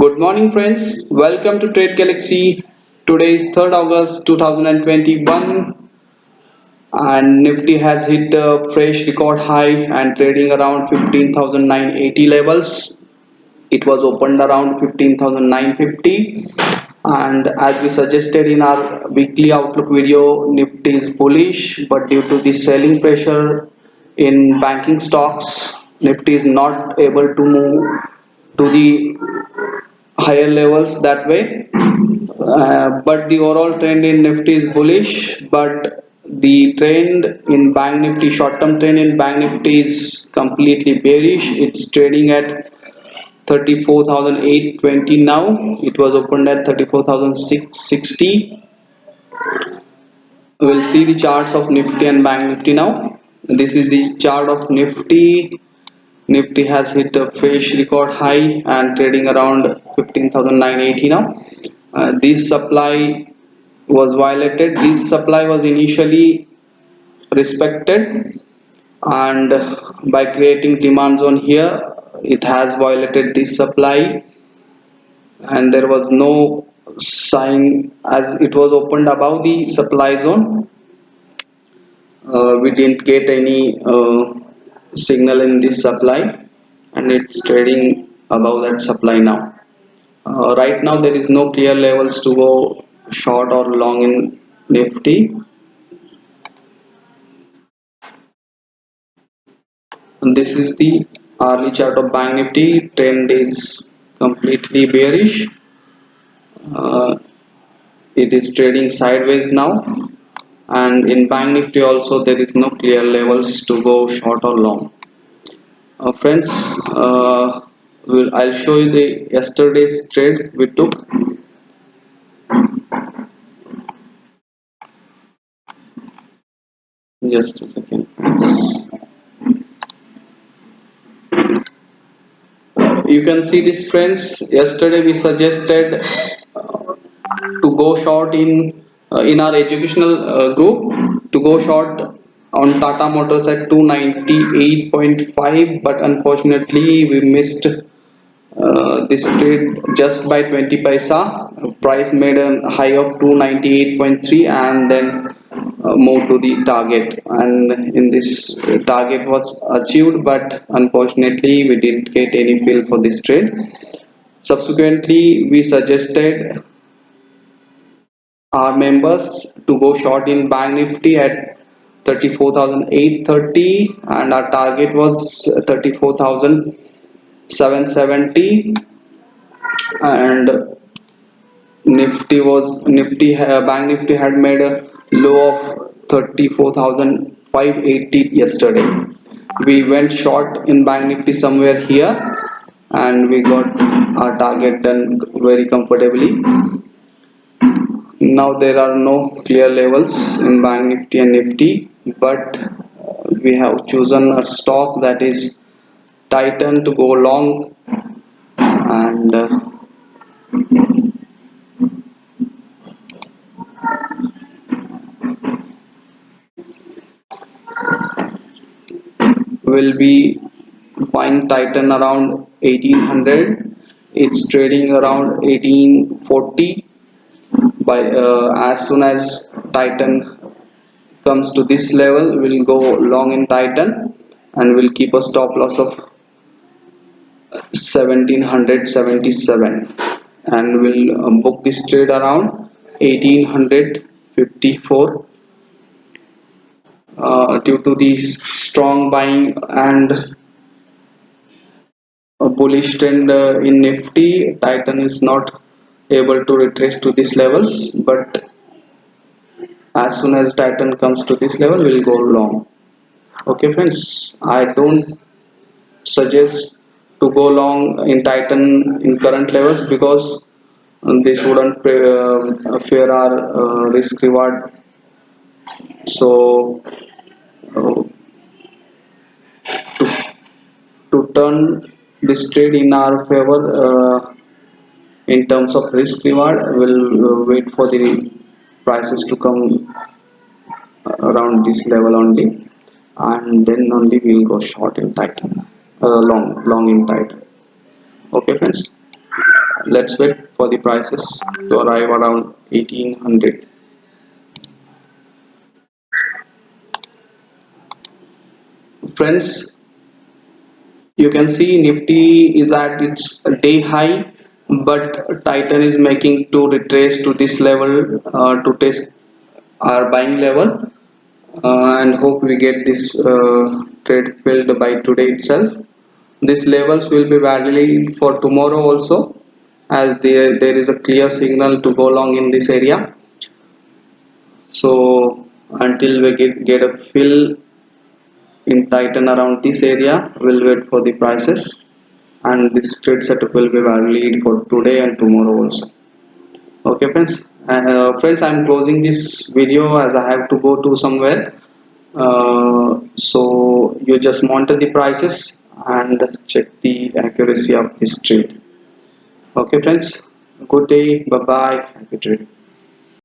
Good morning, friends. Welcome to Trade Galaxy. Today is 3rd August 2021, and Nifty has hit a fresh record high and trading around 15,980 levels. It was opened around 15,950, and as we suggested in our weekly outlook video, Nifty is bullish, but due to the selling pressure in banking stocks, Nifty is not able to move to the higher levels that way. But the overall trend in Nifty is bullish, but the trend in Bank Nifty, short-term trend in Bank Nifty is completely bearish. It's trading at 34,820 now. It was opened at 34,660. We'll see the charts of Nifty and Bank Nifty now. This is the chart of Nifty. Nifty has hit a fresh record high and trading around 15,980 now. This supply was violated. This supply was initially respected, and by creating demand zone here, it has violated this supply, and there was no sign as it was opened above the supply zone. We didn't get any signal in this supply, and it's trading above that supply now. Right now there is no clear levels to go short or long in Nifty. And this is the hourly chart of Bank Nifty. Trend is completely bearish. Uh, it is trading sideways now, and in Bank Nifty also there is no clear levels to go short or long. Friends, I'll show you the yesterday's trade we took. Just a second, please. You can see this, friends. Yesterday we suggested to go short in our educational group, to go short on Tata Motors at 298.5, but unfortunately we missed this trade just by 20 paisa. Price made a high of 298.3 and then moved to the target, and in this target was achieved, but unfortunately we didn't get any fill for this trade. Subsequently we suggested our members to go short in Bank Nifty at 34,830, and our target was 34,770, and Bank Nifty had made a low of 34,580 yesterday. We went short in Bank Nifty somewhere here, and we got our target done very comfortably. Now there are no clear levels in Bank Nifty and Nifty, but we have chosen a stock that is Titan to go long, and will be buying Titan around 1800. It's trading around 1840. By as soon as Titan comes to this level, we'll go long in Titan, and we'll keep a stop loss of 1777, and we'll book this trade around 1854. Due to the strong buying and a bullish trend in Nifty, Titan is not able to retrace to these levels, but as soon as Titan comes to this level, we'll go long. Okay, friends, I don't suggest to go long in Titan in current levels, because this wouldn't fair our risk reward. So uh, to, to turn this trade in our favor, in terms of risk reward, we'll wait for the prices to come around this level only, and then only we'll go short in Titan, long in Titan. Okay, friends. let's wait for the prices to arrive around 1800. Friends, you can see Nifty is at its day high, but Titan is making to retrace to this level to test our buying level, and hope we get this trade filled by today itself. These levels will be valid for tomorrow also, as there is a clear signal to go long in this area. So until we get a fill in Titan around this area, we'll wait for the prices, and this trade setup will be valid for today and tomorrow also. Okay, friends. Friends, I'm closing this video as I have to go to somewhere. So you just monitor the prices and check the accuracy of this trade. Okay, friends. Good day. Bye bye. Happy trade.